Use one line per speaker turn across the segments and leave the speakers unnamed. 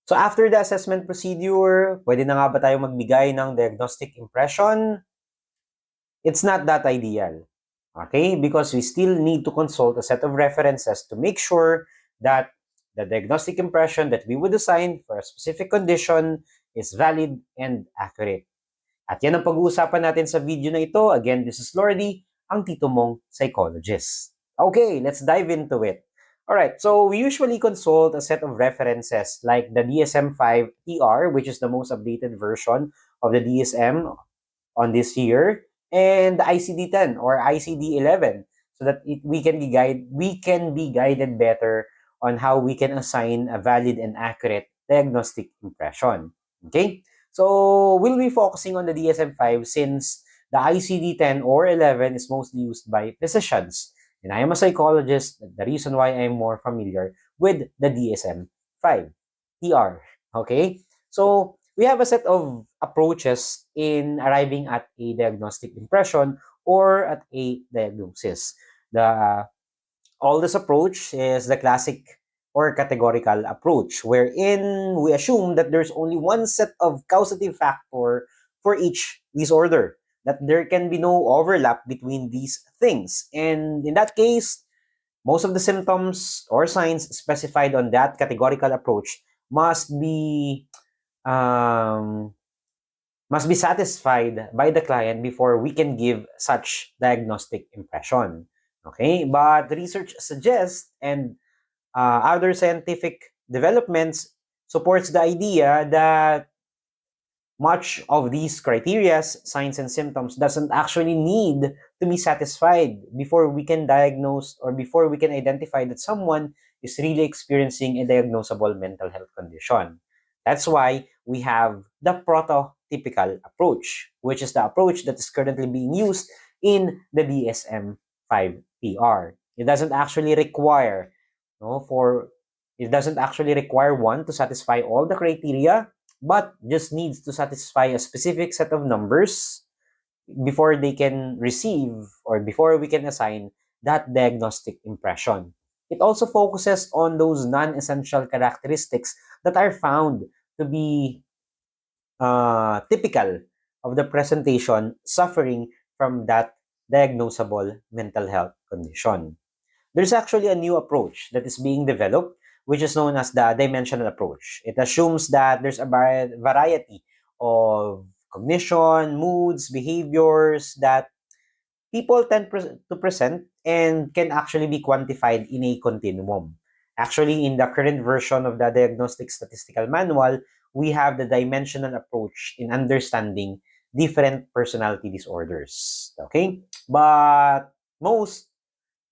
So after the assessment procedure, pwede na nga ba tayo magbigay ng diagnostic impression? It's not that ideal. Okay? Because we still need to consult a set of references to make sure that the diagnostic impression that we would assign for a specific condition is valid and accurate. At yan ang pag-uusapan natin sa video na ito. Again, this is Lordy, ang tito mong psychologist. Okay, let's dive into it. Alright, so we usually consult a set of references like the DSM-5 TR, which is the most updated version of the DSM on this year, and the ICD-10 or ICD-11, so that we can be guided better on how we can assign a valid and accurate diagnostic impression. Okay? So we'll be focusing on the DSM-5 since the ICD-10 or 11 is mostly used by physicians. And I am a psychologist. The reason why I'm more familiar with the DSM-5 TR. Okay? So we have a set of approaches in arriving at a diagnostic impression or at a diagnosis. The oldest approach is the classic or categorical approach, wherein we assume that there's only one set of causative factor for each disorder, that there can be no overlap between these things. And in that case, most of the symptoms or signs specified on that categorical approach must be satisfied by the client before we can give such diagnostic impression. Okay, but research suggests and other scientific developments supports the idea that much of these criteria, signs and symptoms, doesn't actually need to be satisfied before we can diagnose or before we can identify that someone is really experiencing a diagnosable mental health condition. That's why we have the prototypical approach, which is the approach that is currently being used in the DSM-5 PR. It doesn't actually require one to satisfy all the criteria, but just needs to satisfy a specific set of numbers before they can receive or before we can assign that diagnostic impression. It also focuses on those non-essential characteristics that are found to be typical of the presentation suffering from that diagnosable mental health condition. There's actually a new approach that is being developed, which is known as the dimensional approach. It assumes that there's a variety of cognition, moods, behaviors that people tend to present and can actually be quantified in a continuum. Actually, in the current version of the Diagnostic Statistical Manual, we have the dimensional approach in understanding different personality disorders. Okay? But most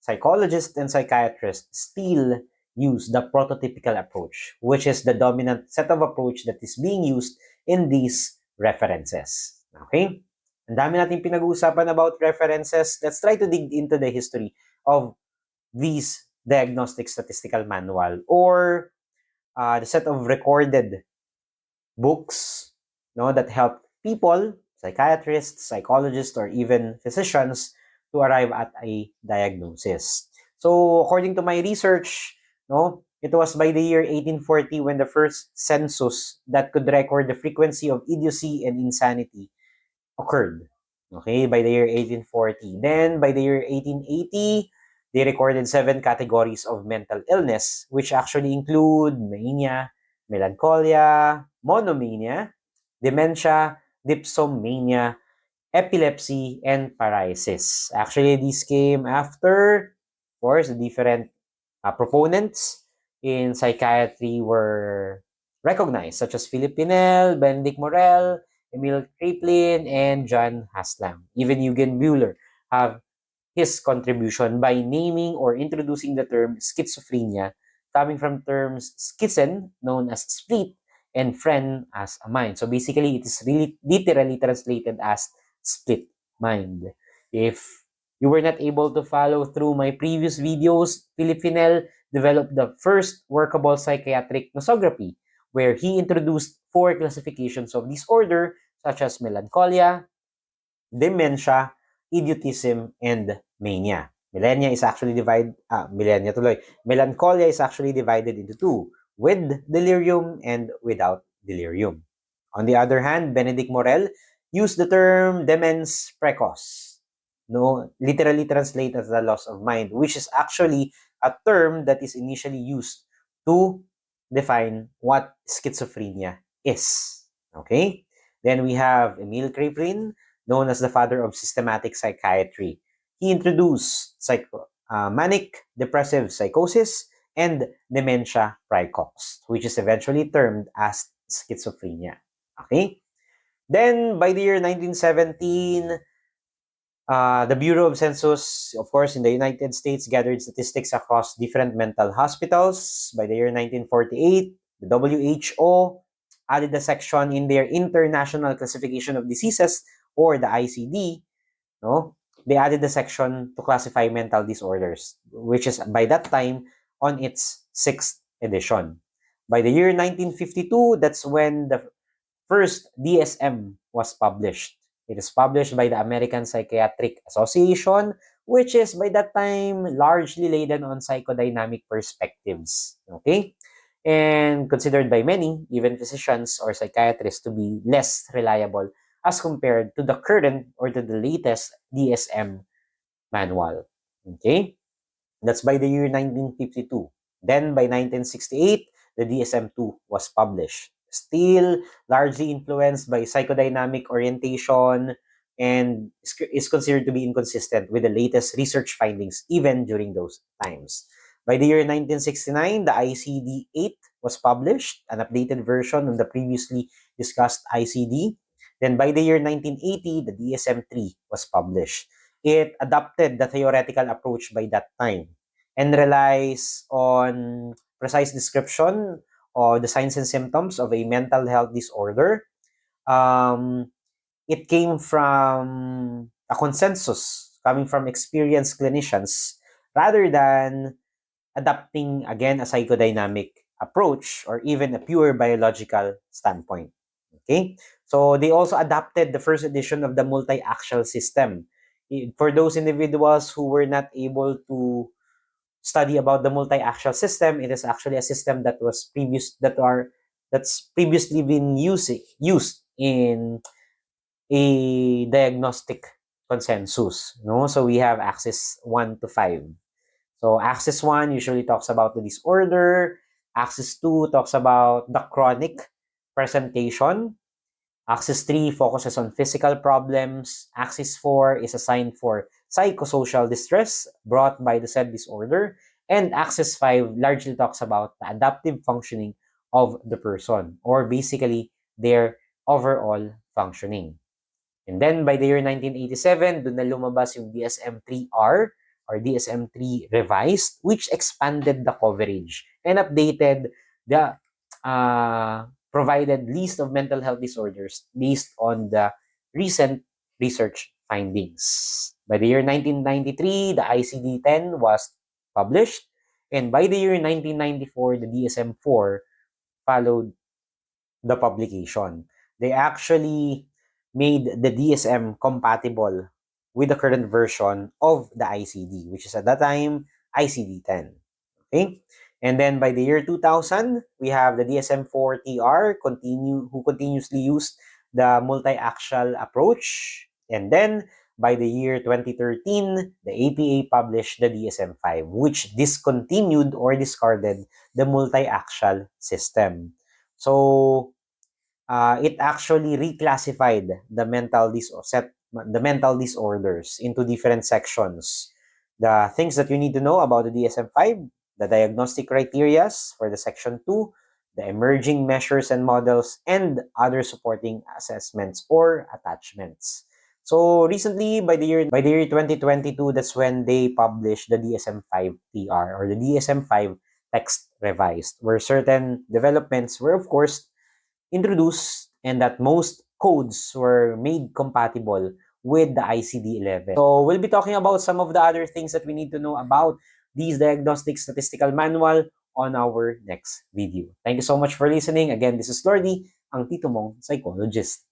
psychologists and psychiatrists still use the prototypical approach, which is the dominant set of approach that is being used in these references. Okay? Ang dami natin pinag-uusapan about references. Let's try to dig into the history of these diagnostic statistical manual or the set of recorded books that help people, psychiatrists, psychologists, or even physicians to arrive at a diagnosis. So according to my research, it was by the year 1840 when the first census that could record the frequency of idiocy and insanity occurred. Okay, by the year 1840. Then by the year 1880, they recorded 7 categories of mental illness, which actually include mania, melancholia, monomania, dementia, dipsomania, epilepsy, and paralysis. Actually, these came after, of course, the different proponents in psychiatry were recognized, such as Philip Pinel, Benedict Morel, Emil Kraepelin, and John Haslam. Even Eugen Buehler have his contribution by naming or introducing the term schizophrenia, coming from terms schizen, known as split, and phren as a mind. So basically, it is really literally translated as split mind. If you were not able to follow through my previous videos, Philip Pinel developed the first workable psychiatric nosography, where he introduced 4 classifications of disorder such as melancholia, dementia, idiotism, and mania. Melancholia is actually divided into 2, with delirium and without delirium. On the other hand, Benedict Morel used the term demens precoce, no, literally translated as the loss of mind, which is actually a term that is initially used to define what schizophrenia is. Okay? Then we have Emil Kraepelin, known as the father of systematic psychiatry. He introduced manic depressive psychosis and dementia praecox, which is eventually termed as schizophrenia. Okay? Then, by the year 1917, the Bureau of Census, of course, in the United States, gathered statistics across different mental hospitals. By the year 1948, the WHO added a section in their International Classification of Diseases, or the ICD, no? They added the section to classify mental disorders, which is by that time on its 6th edition. By the year 1952, that's when the first DSM was published. It is published by the American Psychiatric Association, which is by that time largely laden on psychodynamic perspectives. Okay? And considered by many, even physicians or psychiatrists, to be less reliable as compared to the current or to the latest DSM manual. Okay? That's by the year 1952. Then by 1968, the DSM-2 was published. Still largely influenced by psychodynamic orientation and is considered to be inconsistent with the latest research findings even during those times. By the year 1969, the ICD-8 was published, an updated version of the previously discussed ICD. Then by the year 1980, the DSM-3 was published. It adopted the theoretical approach by that time and relies on precise description of the signs and symptoms of a mental health disorder. It came from a consensus coming from experienced clinicians rather than adapting, again, a psychodynamic approach or even a pure biological standpoint. Okay? So they also adapted the first edition of the multi-axial system. For those individuals who were not able to study about the multi-axial system, it is actually a system that's previously been used in a diagnostic consensus. No? So we have axis 1 to 5. So axis 1 usually talks about the disorder. Axis 2 talks about the chronic presentation. Axis 3 focuses on physical problems. Axis 4 is assigned for psychosocial distress brought by the said disorder. And Axis 5 largely talks about the adaptive functioning of the person, or basically their overall functioning. And then by the year 1987, doon na lumabas yung DSM-3R or DSM-3 Revised, which expanded the coverage and updated the provided list of mental health disorders based on the recent research findings. By the year 1993, the ICD-10 was published, and by the year 1994, the DSM-4 followed the publication. They actually made the DSM compatible with the current version of the ICD, which is at that time ICD-10. Okay? And then by the year 2000, we have the DSM-4-TR who continuously used the multi-axial approach. And then by the year 2013, the APA published the DSM-5, which discontinued or discarded the multi-axial system. So it actually reclassified the mental disorders into different sections. The things that you need to know about the DSM-5, the diagnostic criteria for the section 2, the emerging measures and models, and other supporting assessments or attachments. So recently, by the year 2022, that's when they published the DSM-5-TR or the DSM-5 text revised, where certain developments were, of course, introduced and that most codes were made compatible with the ICD-11. So we'll be talking about some of the other things that we need to know about these diagnostic statistical manual on our next video. Thank you so much for listening. Again, this is Lordy, ang tito mong psychologist.